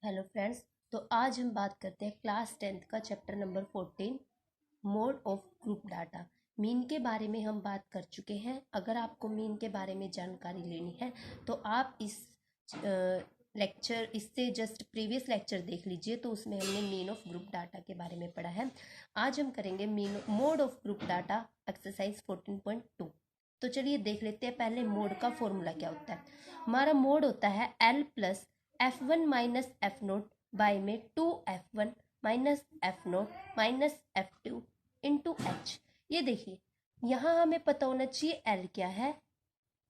Hello friends. तो आज हम बात करते हैं क्लास 10th का chapter number 14 mode of group data. Mean के बारे में हम बात कर चुके हैं। अगर आपको मीन के बारे में जानकारी लेनी है तो आप इस लेक्चर इससे जस्ट प्रीवियस लेक्चर देख लीजिए, तो उसमें हमने मीन ऑफ ग्रुप डाटा के बारे में पढ़ा है। आज हम करेंगे mean mode of group data exercise 14.2। तो चलिए देख लेते हैं पहले मोड का फॉर्मूला क्या होता है। हमारा मोड होता है L plus F1 minus F note by में 2F1 minus F note minus F2 into H. ये देखिए यहाँ हमें पता होना चाहिए L क्या है,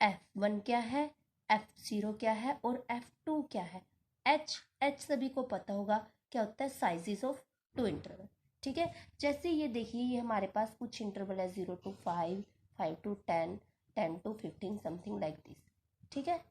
F1 क्या है, F0 क्या है और F2 क्या है। H सभी को पता होगा क्या होता है, साइजेस ऑफ टू इंटरवल। ठीक है, जैसे ये देखिए ये हमारे पास कुछ इंटरवल है 0 to 5, 5 to 10, 10 to 15 something like this. ठीक है,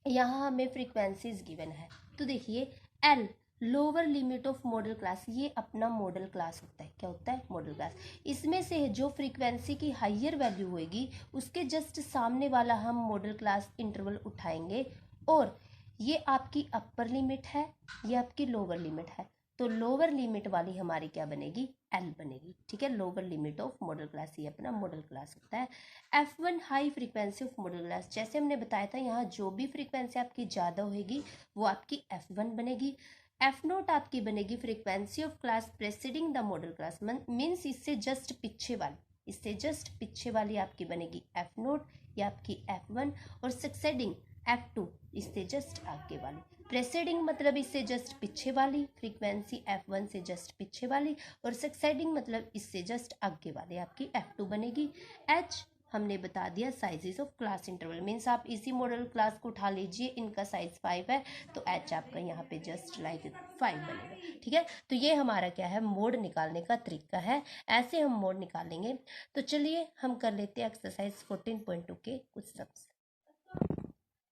यहाँ हमें फ्रीक्वेंसीज गिवन है। तो देखिए L lower limit of model class, ये अपना मॉडल क्लास होता है। क्या होता है? Model class. इसमें से जो फ्रीक्वेंसी की हाइयर वैल्यू होगी उसके जस्ट सामने वाला हम मॉडल क्लास इंटरवल उठाएंगे, और ये आपकी अपर लिमिट है, ये आपकी लोअर लिमिट है। तो लोअर लिमिट वाली हमारी क्या बनेगी? एल बनेगी। ठीक है, lower limit of model class, ये अपना मॉडल क्लास होता है। F1 high frequency of model class, जैसे हमने बताया था यहाँ जो भी फ्रीक्वेंसी आपकी ज़्यादा होगी वो आपकी F1 बनेगी। एफ नोट आपकी बनेगी frequency of class presiding the model class, means इससे जस्ट पीछे वाली, इससे जस्ट पीछे वाली आपकी बनेगी एफ नोट या आपकी F1, और सक्सेडिंग F2 इससे जस्ट आगे वाली। प्रेसिडिंग मतलब इससे जस्ट पीछे वाली, फ्रीक्वेंसी F1 से जस्ट पीछे वाली, और सक्सेडिंग मतलब इससे जस्ट आगे वाली आपकी F2 बनेगी। H हमने बता दिया sizes of class interval, means आप इसी मॉडल क्लास को उठा लीजिए, इनका साइज 5 है तो H आपका यहाँ पे जस्ट लाइक 5 बनेगा। ठीक है, तो ये हमारा क्या है, मोड निकालने का तरीका है। ऐसे हम मोड निकालेंगे। तो चलिए हम कर लेते हैं एक्सरसाइज 14.2 के कुछ सम्स।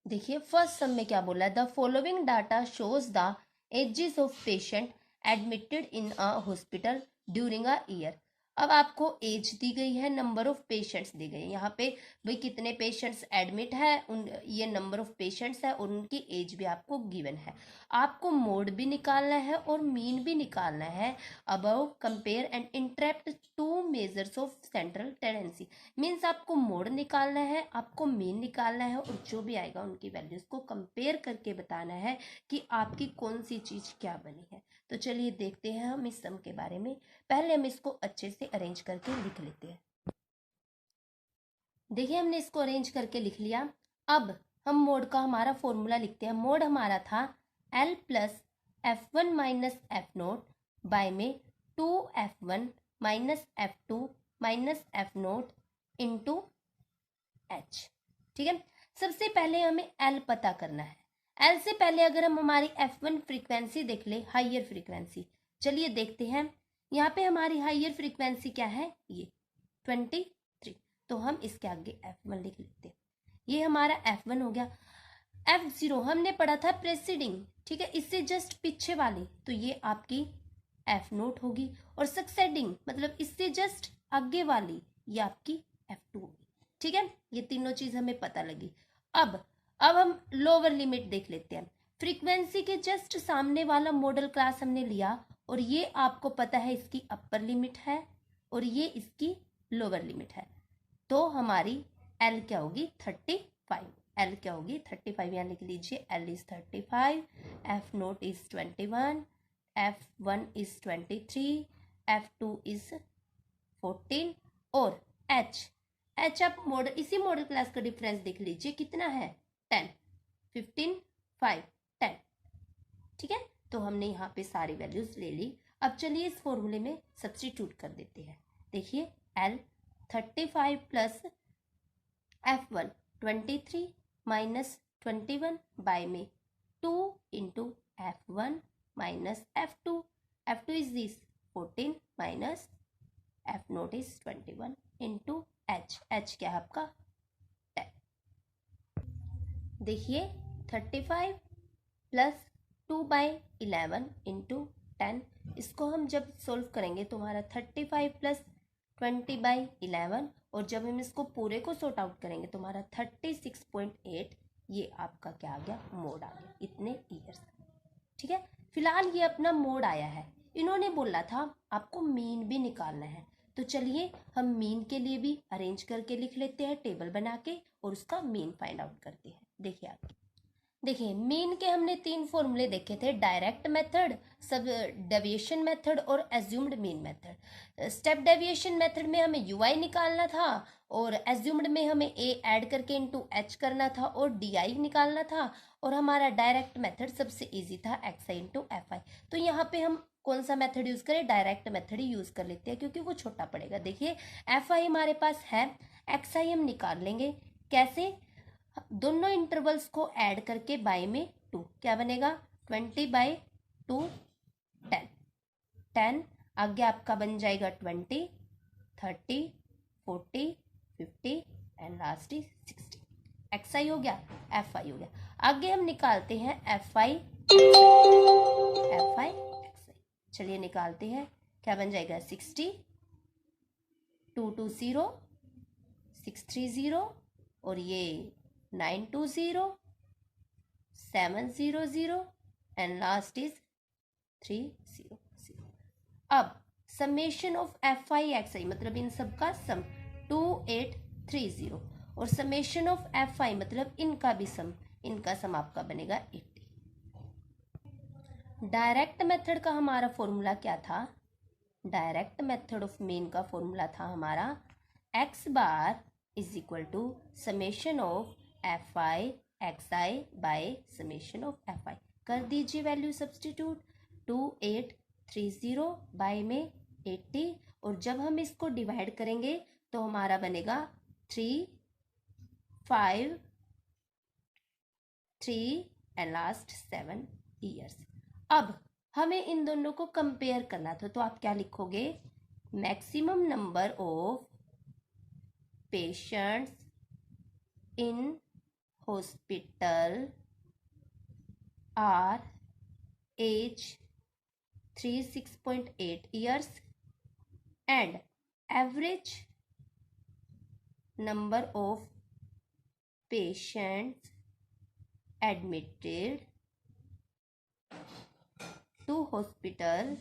देखिए फर्स्ट सम में क्या बोला है, the following data shows the ages of patient admitted in a hospital during a year. अब आपको एज दी गई है, नंबर ऑफ पेशेंट्स दी गई है। यहाँ पे भाई कितने पेशेंट्स एडमिट है, उन ये नंबर ऑफ पेशेंट्स है और उनकी एज भी आपको गिवन है। आपको मोड भी निकालना है और मीन भी निकालना है। Above compare and interpret two measures of central tendency, means आपको मोड निकालना है, आपको मीन निकालना है, और जो भी आएगा उनकी वैल्यूज को कंपेयर करके बताना है कि आपकी कौन सी चीज क्या बनी है। तो चलिए देखते हैं हम इस सम के बारे में। पहले हम इसको अच्छे से अरेंज करके लिख लेते हैं। देखिए हमने इसको अरेंज करके लिख लिया। अब हम मोड का हमारा फॉर्मूला लिखते हैं। मोड हमारा था L plus F1 minus F naught by में 2F1 minus F2 minus F naught into H। ठीक है, सबसे पहले हमें L पता करना है। L से पहले अगर हम हमारी F1 फ्रीक्वेंसी देख ले, हाइयर फ्रीक्वेंसी, चलिए देखते हैं। यहाँ पे हमारी हाइयर फ्रीक्वेंसी क्या है, ये 23। तो हम इसके आगे F1 लिख लेते हैं। ये हमारा F1 हो गया। F0 हमने पढ़ा था प्रेसिडिंग, ठीक है, इससे जस्ट पीछे वाली, तो ये आपकी एफ नोट होगी, और सक्सेडिंग मतलब इससे जस्ट आगे वाली, ये आपकी F2 होगी। ठीक है, ये तीनों चीज हमें पता लगी। अब हम लोअर लिमिट देख लेते हैं। फ्रीक्वेंसी के जस्ट सामने वाला मॉडल क्लास हमने लिया, और ये आपको पता है इसकी अपर लिमिट है और ये इसकी लोअर लिमिट है। तो हमारी L क्या होगी, 35। L क्या होगी, 35। यहाँ लिख लीजिए L is 35, F note is 21, F1 is 23, F2 is 14, और H आप मॉडल इसी मॉडल क्लास का डिफरेंस देख लीजिए कितना है, 10, 15, 5, 10। ठीक है, तो हमने यहाँ पे सारी वैल्यूज ले ली। अब चलिए इस फॉर्मूले में सब्स्टिट्यूट कर देते हैं। देखिए L 35 plus F1 23 minus 21 bye में 2 into F1 minus F2 is this 14 minus F note is 21 into H क्या है आपका 10। देखिए 35 प्लस 2/11 इंटू 10, इसको हम जब सोल्व करेंगे तो हमारा 35 प्लस 20/11, और जब हम इसको पूरे को सॉर्ट आउट करेंगे तो हमारा 36.8, ये आपका क्या आ गया, मोड आ गया, इतने ईयर्स। ठीक है। फिलहाल ये अपना मोड आया है, इन्होंने बोला था आपको मीन भी निकालना है, तो चलिए हम मीन के लिए भी अरेंज करके लिख लेते हैं टेबल बना के और उसका मीन फाइंड आउट करते हैं। देखिए आगे, देखिए मीन के हमने 3 फॉर्मूले देखे थे, डायरेक्ट मेथड, सब डेविएशन मेथड और assumed mean method. Step deviation method में हमें यूआई निकालना था और एज्यूम्ड में हमें ए ऐड करके इनटू एच करना था और डीआई निकालना था, और हमारा डायरेक्ट मेथड सबसे इजी था एक्सआई इंटू एफआई। तो यहाँ पे हम कौन सा मेथड यूज करें, डायरेक्ट मेथड ही यूज कर लेते हैं क्योंकि वो छोटा पड़ेगा। देखिए एफआई हमारे पास है, एक्सआई हम निकाल लेंगे कैसे, दोनों इंटरवल्स को ऐड करके बाय में 2, क्या बनेगा 20/2 10, 10 आगे आपका बन जाएगा 20, 30, 40, 50 एंड लास्ट इज 60। एक्स आई हो गया, एफ आई हो गया। आगे हम निकालते हैं एफ आई एक्स आई। चलिए निकालते हैं, क्या बन जाएगा 60, 220, 630 और ये 920, 700 एंड लास्ट इज 300। अब summation of F I X I मतलब इन सब का सम 2830 और समेशन ऑफ एफ आई मतलब इनका भी सम, इनका सम आपका बनेगा 80। डायरेक्ट मेथड का हमारा फॉर्मूला क्या था, डायरेक्ट मेथड ऑफ मीन का फॉर्मूला था हमारा X bar is equal to summation of F I X I by summation of F I. कर दीजिए वैल्यू सब्सटीट्यूट, 2830 बाय में 80 और जब हम इसको डिवाइड करेंगे तो हमारा बनेगा 353 एंड लास्ट 7 ईयर्स। अब हमें इन दोनों को कंपेयर करना था, तो आप क्या लिखोगे, maximum number of patients in hospital are age 36.8 years and average number of patients admitted to hospital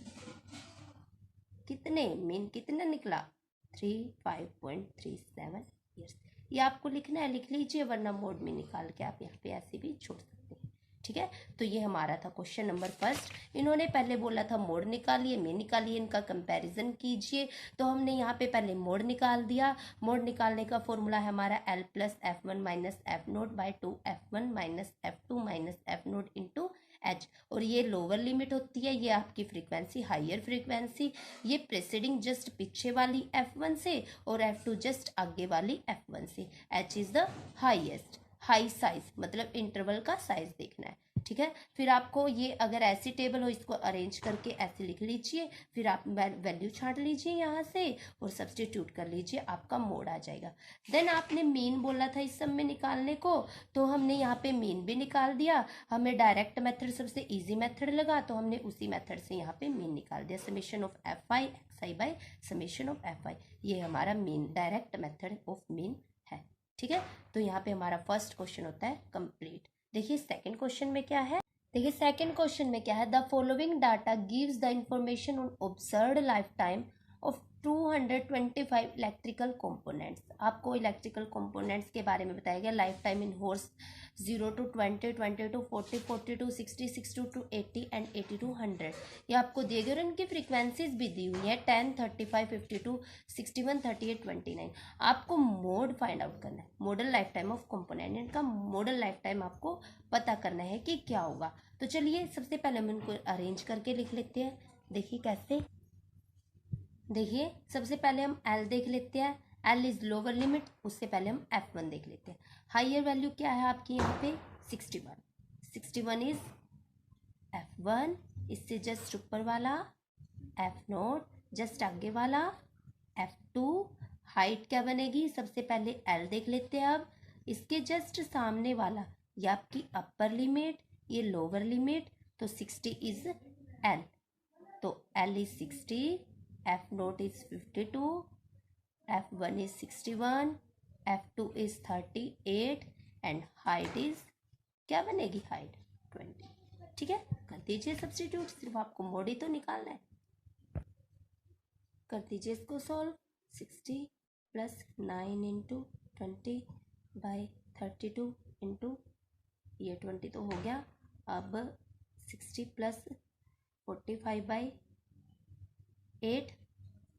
कितने, मीन कितना निकला 35.37 years। ये आपको लिखना है, लिख लीजिए वरना मोड में निकाल के आप यहाँ पे ऐसे भी छोड़ सकते हैं। ठीक है, तो ये हमारा था क्वेश्चन नंबर फर्स्ट। इन्होंने पहले बोला था मोड निकालिए, में निकालिए, इनका कंपैरिजन कीजिए, तो हमने यहाँ पे पहले मोड निकाल दिया। मोड निकालने का फॉर्मूला है हमारा L plus F1 minus F note by 2 F1 minus F2 minus F naught into H, और ये लोअर लिमिट होती है, ये आपकी फ्रीक्वेंसी हाइयर फ्रीक्वेंसी, ये प्रेसिडिंग जस्ट पीछे वाली F1 से और F2 जस्ट आगे वाली F1 से। H is the highest, high size मतलब इंटरवल का साइज देखना है। ठीक है, फिर आपको ये अगर ऐसी टेबल हो इसको अरेंज करके ऐसे लिख लीजिए, फिर आप वैल्यू छांट लीजिए यहाँ से और सब्स्टिट्यूट कर लीजिए, आपका मोड आ जाएगा। देन आपने मीन बोला था इस सब में निकालने को, तो हमने यहाँ पे मीन भी निकाल दिया। हमें डायरेक्ट मेथड सबसे इजी मेथड लगा, तो हमने उसी मेथड से यहाँ पे मीन निकाल दिया, summation of F I X I by summation of F आई। ये हमारा mean direct method of mean है। ठीक है, तो यहाँ पे हमारा फर्स्ट क्वेश्चन होता है कंप्लीट। देखिए सेकंड क्वेश्चन में क्या है, देखिए सेकंड क्वेश्चन में क्या है, the following data gives the information on observed life time of 225 electrical components. आपको इलेक्ट्रिकल कंपोनेंट्स के बारे में बताया गया, life time in horse 0 to 20, 20 to 40, 40 to 60, 60 to 80 and 80 to 100। ये आपको दिए गए और इनकी फ्रीक्वेंसीज भी दी हुई है 10, 35, 52, 61, 38, 29। आपको मोड फाइंड आउट करना है, model life time of component, इनका मॉडल लाइफ टाइम आपको पता करना है कि क्या होगा। तो चलिए सबसे पहले हम इनको अरेंज करके लिख लेते हैं। देखिए कैसे, देखिए सबसे पहले हम L देख लेते हैं, L इज लोअर लिमिट, उससे पहले हम F1 देख लेते हैं। हाइयर वैल्यू क्या है आपकी यहाँ पे 61, 61 इज F1, इससे जस्ट ऊपर वाला F0, जस्ट आगे वाला F2। हाइट क्या बनेगी, सबसे पहले L देख लेते हैं। अब इसके जस्ट सामने वाला ये आपकी अपर लिमिट, ये लोअर लिमिट, तो 60 इज L, तो L is 60, F0 is 52, F1 is 61, F2 is 38 and height is क्या बनेगी, हाइट 20। ठीक है, कर दीजिए सब्स्टिट्यूट, सिर्फ आपको मोड ही तो निकालना है। कर दीजिए इसको सॉल्व। 60 प्लस 9 इंटू 20/32 इंटू ये 20 तो हो गया। अब 60 प्लस 45/8,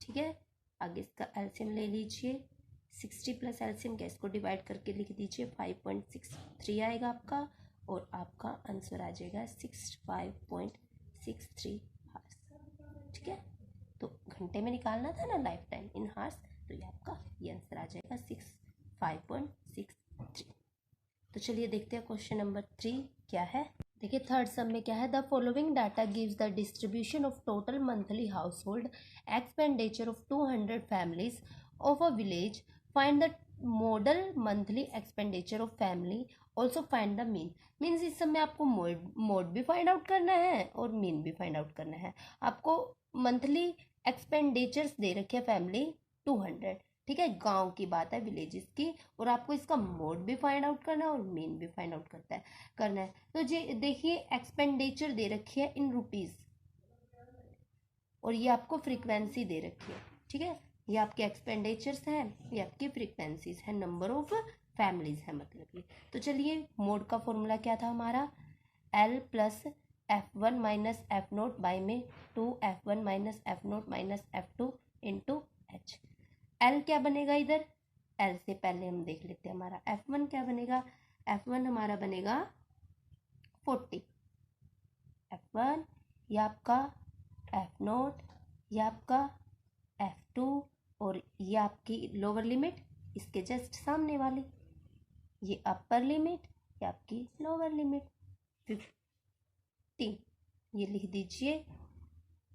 ठीक है। आगे इसका एलसीएम ले लीजिए। 60 प्लस एलसीएम क्या, इसको डिवाइड करके लिख दीजिए, 5.63 आएगा आपका, और आपका आंसर आ जाएगा 65.63 हार्स, ठीक है। तो घंटे में निकालना था ना, लाइफ टाइम इन हार्स, तो ये आपका ये आंसर आ जाएगा 65.63। तो चलिए देखते हैं क्वेश्चन नंबर 3 क्या है। देखिए थर्ड सम में क्या है, the following data gives the distribution of total monthly house hold expenditure of 200 families of a village, find the model monthly expenditure of family, also find the mean. Means इस समय आपको mode भी find out करना है और mean भी find out करना है। आपको मंथली एक्सपेंडिचर्स दे रखे फैमिली 200, ठीक है, गांव की बात है, विलेजेस की, और आपको इसका मोड भी फाइंड आउट करना है और मीन भी फाइंड आउट करना है। तो जी देखिए एक्सपेंडिचर दे रखी है इन रुपीज, और ये आपको फ्रीक्वेंसी दे रखी है, ठीक है। ये आपके एक्सपेंडिचर्स हैं, ये आपकी फ्रीक्वेंसीज है, नंबर ऑफ फैमिलीज है मतलब ये। तो चलिए मोड का फॉर्मूला क्या था हमारा, L plus F1 minus F0 by में 2F1 minus F0 minus F2 into H। L क्या बनेगा इधर, L से पहले हम देख लेते हैं हमारा F1 क्या बनेगा। F1 हमारा बनेगा 40, F1 ये आपका F0, ये आपका F2, और ये आपकी लोअर लिमिट इसके जस्ट सामने वाली, ये अपर लिमिट, ये आपकी लोअर लिमिट 50, ये लिख दीजिए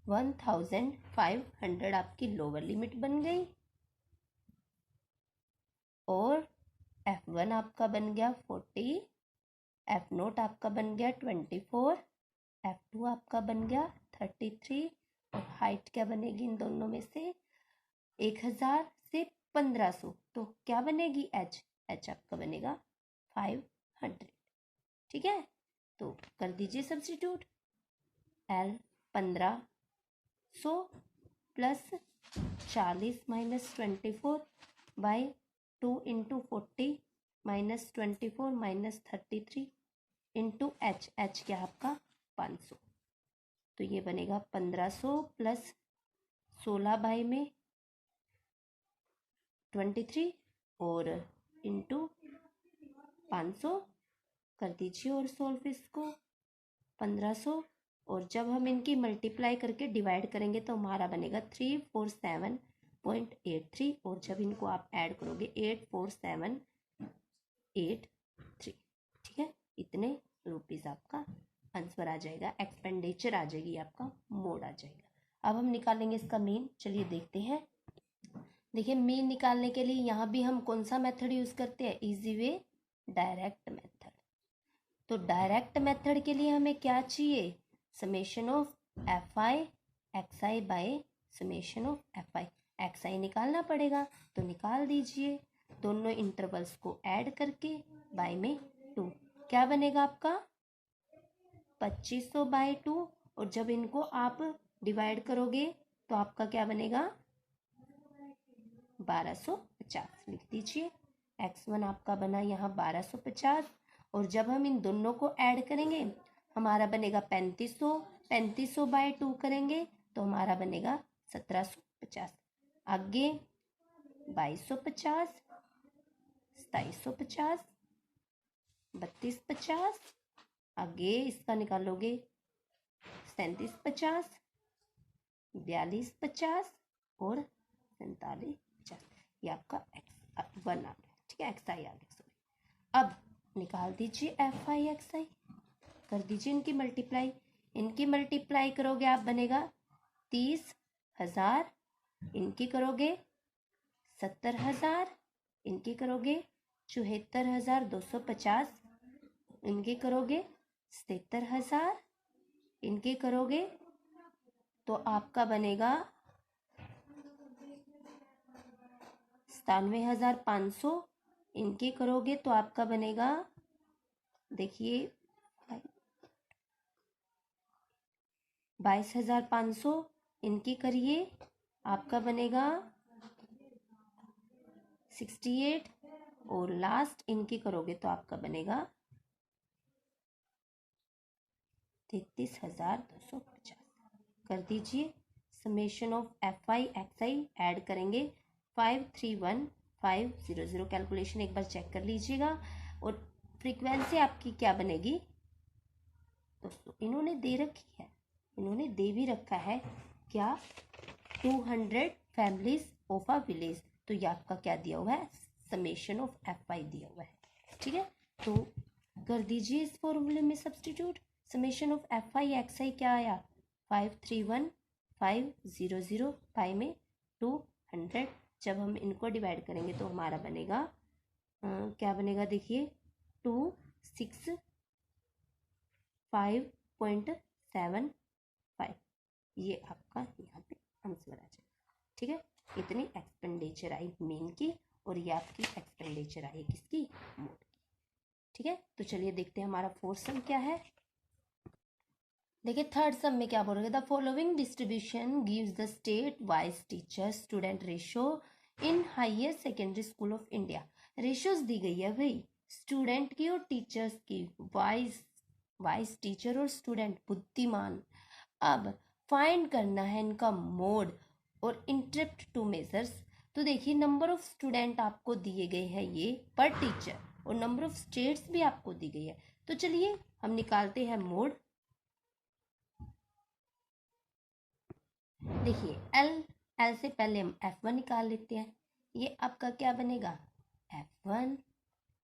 1500 आपकी लोअर लिमिट बन गई, और F1 आपका बन गया 40, F0 आपका बन गया 24, F2 आपका बन गया 33, और हाइट क्या बनेगी इन दोनों में से, 1000 से 1500, तो क्या बनेगी H आपका बनेगा 500, ठीक है। तो कर दीजिए substitute, L 1500 plus 40 minus 24 by 2 into 40 minus 24 minus 33 into H क्या आपका 500, तो ये बनेगा 1500 प्लस 16 बाई में 23 और इंटू 500 कर दीजिए, और सॉल्व इसको 1500, और जब हम इनकी मल्टीप्लाई करके डिवाइड करेंगे तो हमारा बनेगा 347.83, और जब इनको आप ऐड करोगे 84783, ठीक है। इतने रुपीज़ आपका आंसर आ जाएगा, एक्सपेंडिचर आ जाएगी, आपका मोड आ जाएगा। अब हम निकालेंगे इसका मीन, चलिए देखते हैं। देखिए मीन निकालने के लिए यहाँ भी हम कौन सा मेथड यूज़ करते हैं, इजी वे, डायरेक्ट मेथड। तो डायरेक्ट मेथड के लिए हमें क्या चाहिए, summation of FI XI bye summation of FI XI निकालना पड़ेगा, तो निकाल दीजिए दोनों इंटरवल्स को ऐड करके, बाय में 2, क्या बनेगा आपका 2500/2, और जब इनको आप डिवाइड करोगे तो आपका क्या बनेगा 1250, लिख दीजिए। X1 आपका बना यहाँ 1250, और जब हम इन दोनों को ऐड करेंगे हमारा बनेगा 3500, 3500/2 करेंगे तो हमारा बनेगा 1750, आगे 2250, 2750, 3250, आगे इसका निकालोगे 3750, 4250 और 4750, ये आपका X1 आ गया, ठीक है, XI आ गया, सॉरी। अब निकाल दीजिए FI XI, कर दीजिए इनकी मल्टीप्लाई करोगे आप बनेगा 30,000, इनकी करोगे 70,000, इनकी करोगे 74,250, इनकी करोगे 77,000, इनकी करोगे तो आपका बनेगा 97,500, इनकी करोगे तो आपका बनेगा, देखिए 22,500 इनकी करिए, आपका बनेगा 68, और लास्ट इनकी करोगे तो आपका बनेगा 33,250। कर दीजिए। समेशन ऑफ FI/XI ऐड करेंगे 531,500। कैलकुलेशन एक बार चेक कर लीजिएगा। और फ्रीक्वेंसी आपकी क्या बनेगी दोस्तों, इन्होंने दे रखी है, इन्होंने दे भी रखा है क्या, 200 फैमिलीज ऑफ अ विलेज। तो ये आपका क्या दिया हुआ है, समेशन ऑफ FI दिया हुआ है। ठीक है, तो कर दीजिए इस फॉर्मूले में सब्स्टिट्यूट। समेशन ऑफ FI/XI क्या आया, 531,500 पाई में 200। जब हम इनको डिवाइड करेंगे तो हमारा बनेगा क्या बनेगा, देखिए 265.75। ये आपका यहाँ पे आंसर आ जाएगा। ठीक है, इतनी एक्सपेंडिचर आई मेन की, और ये आपकी एक्सपेंडिचर आई किसकी, मोड की। ठीक है, तो चलिए देखते हैं हमारा फोर्थ सम क्या है। देखिए थर्ड सम में क्या बोल रहे, the following distribution gives the state wise teacher student ratio in higher secondary school of India. Ratios दी गई है भाई, स्टूडेंट की और टीचर्स की, वाइज टीचर और स्टूडेंट बुद्धिमान। अब फाइंड करना है इनका मोड और इंटरप्ट टू मेजर्स। तो देखिए नंबर ऑफ स्टूडेंट आपको दिए गए हैं ये पर टीचर, और नंबर ऑफ स्टेट्स भी आपको दी गई है। तो चलिए हम निकालते हैं मोड। देखिए एल से पहले हम F1 निकाल लेते हैं। ये आपका क्या बनेगा, F1,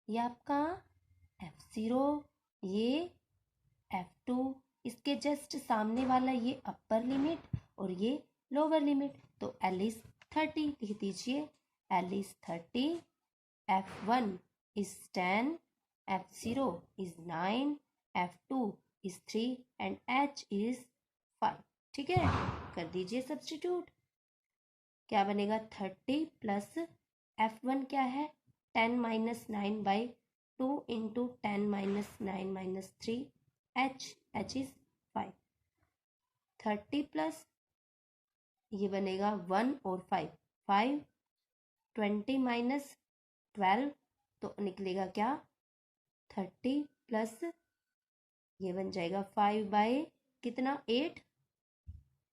ये आपका F0, ये F2, इसके जस्ट सामने वाला ये अपर लिमिट और ये लोअर लिमिट। तो L इज 30 लिख दीजिए, L is 30, F1 is 10, F0 is 9, F2 is 3 and H is 5। ठीक है, कर दीजिए सब्स्टिट्यूट। क्या बनेगा, 30 प्लस F1 क्या है, 10 minus 9 by 2 into 10 minus 9 minus 3, H is 5। 30 plus ये बनेगा 1 और 5, 20 माइनस 12 तो निकलेगा क्या, 30 प्लस ये बन जाएगा 5 बाई कितना 8,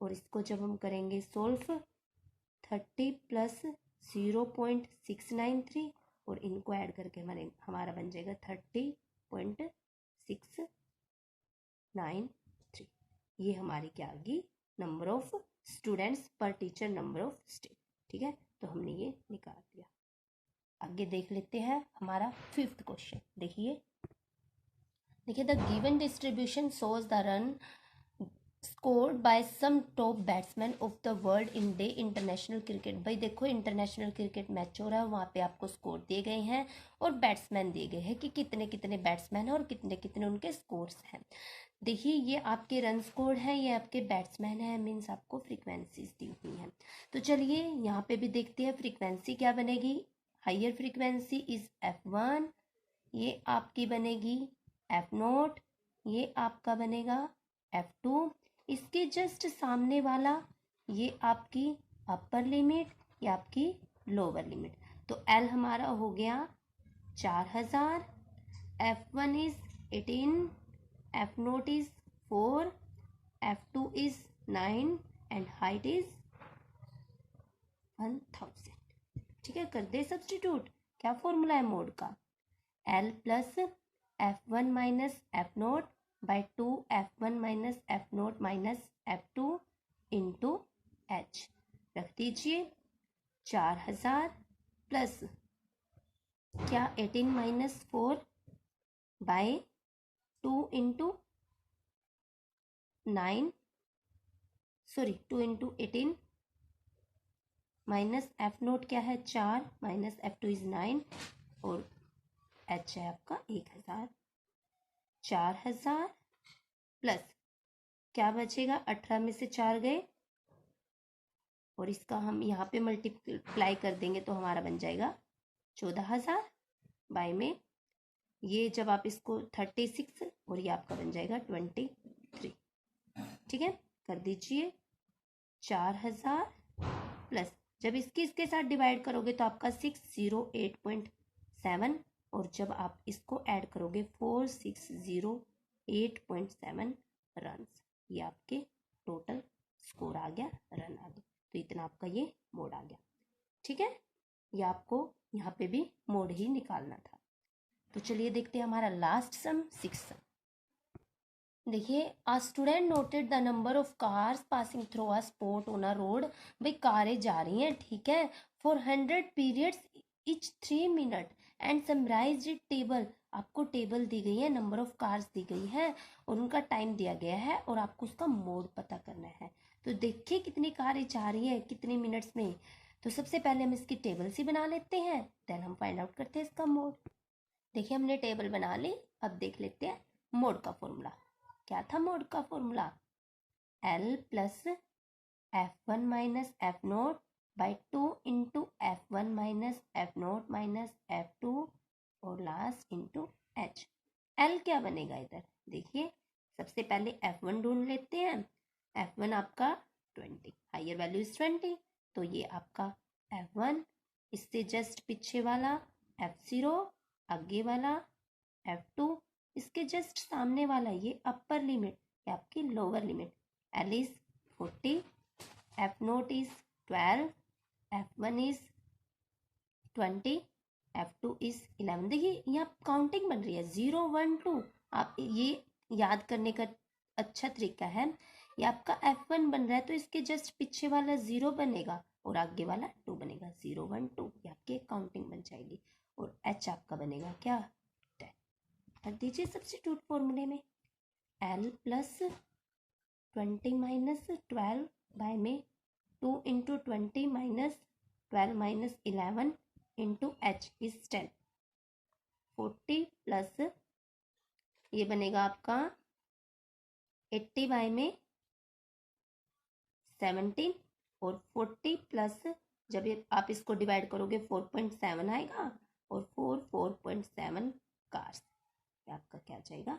और इसको जब हम करेंगे सोल्व, 30 प्लस 0.693 और इनको ऐड करके हमारा बन जाएगा 30.693। ये हमारी क्या आ गई, नंबर ऑफ स्टूडेंट्स पर टीचर, नंबर ऑफ स्टेट। ठीक है, तो हमने ये निकाल दिया। आगे देख लेते हैं हमारा फिफ्थ क्वेश्चन। देखिए the given distribution shows the run scored by some top batsman of the world in day international cricket. भाई देखो इंटरनेशनल क्रिकेट मैच हो रहा है, वहाँ पे आपको स्कोर दिए गए हैं और बैट्समैन दिए गए हैं कि कितने कितने बैट्समैन हैं और कितने कितने उनके स्कोर्स हैं। देखिए ये आपके रन स्कोर है, ये आपके बैट्समैन है, मीन्स आपको फ्रीक्वेंसीज दी हुई है। तो चलिए यहाँ पे भी देखते हैं फ्रीक्वेंसी क्या बनेगी। हायर फ्रीक्वेंसी इज F1, ये आपकी बनेगी F0, ये आपका बनेगा F2, इसके जस्ट सामने वाला ये आपकी अपर लिमिट, ये आपकी लोअर लिमिट। तो L हमारा हो गया 4000, F1 is 18, F0 is 4, F2 is 9 and height is 1000। ठीक है, कर दे सब्स्टिट्यूट। क्या फॉर्मूला है मोड का, L plus F1 minus F0 by 2 F1 minus F0 minus F2 into H। रख दीजिए 4000 प्लस क्या 18 minus 4 by 2 into 9, sorry 2 into 18 minus F0 क्या है 4 माइनस F2 इज 9 और H है आपका 1000। 4000 प्लस क्या बचेगा, 18 में से 4 गए और इसका हम यहाँ पे मल्टीप्लाई कर देंगे तो हमारा बन जाएगा 14000 बाई में ये जब आप इसको 36 और ये आपका बन जाएगा 23। ठीक है, कर दीजिए 4000 प्लस, जब इसके साथ डिवाइड करोगे तो आपका 608.7, और जब आप इसको ऐड करोगे 4608.7 रन, ये आपके टोटल स्कोर आ गया, रन आ गया। तो इतना आपका ये मोड आ गया। ठीक है, ये आपको यहाँ पे भी मोड ही निकालना था। तो चलिए देखते हैं हमारा लास्ट सम, 6 सम। देखिए, a student noted the number of cars passing through a spot on a road. भाई कारें जा रही हैं, ठीक है, for 100 periods each 3 minute and summarise table. आपको टेबल दी गई है, नंबर ऑफ कार्स दी गई है और उनका टाइम दिया गया है और आपको उसका मोड पता करना है। तो देखिए कितनी कारें जा रही हैं कितने मिनट्स में। तो सबसे पहले हम इसकी टेबल सी बना लेते हैं, देन हम फाइंड आउट करते हैं इसका मोड। देखिए हमने टेबल बना ली, अब देख लेते हैं मोड का फॉर्मूला। क्या था मोड का formula? L plus F1 minus F note by 2 into F1 minus F note minus F2 और लास्ट इंटू H। L क्या बनेगा इधर? देखिए सबसे पहले F1 ढूंढ लेते हैं। F1 आपका 20, हायर वैल्यू इज 20, तो ये आपका F1, इससे जस्ट पीछे वाला F0, आगे वाला F2, इसके जस्ट सामने वाला ये अपर लिमिट, ये आपकी lower limit. L is 40, F note is 12, F1 is 20, F2 is 11। देखिए यहाँ काउंटिंग बन रही है 0 1 2। आप ये याद करने का अच्छा तरीका है, ये आपका F1 बन रहा है तो इसके जस्ट पीछे वाला 0 बनेगा और आगे वाला 2 बनेगा, 0 1 2, ये आपकी काउंटिंग बन जाएगी। और H आपका बनेगा क्या? 10। कर दीजिए सब्स्टिट्यूट फॉर्मूले में। L प्लस 20 माइनस 12 बाय में 2 into 20 minus 12 minus 11 into H is 10। 40 plus ये बनेगा आपका 80 बाय में 17, और 40 प्लस जब ये आप इसको डिवाइड करोगे 4.7 आएगा, और 4.7 कार्स, आपका क्या जाएगा?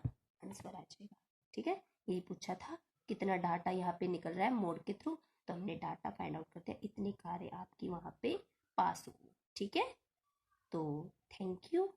आंसर आ जाएगा। ठीक है, यही पूछा था कितना डाटा यहाँ पे निकल रहा है मोड के थ्रू, तो हमने डाटा फाइंड आउट करते हैं, इतनी कारें आपकी वहाँ पे पास होगी। ठीक है, तो थैंक यू।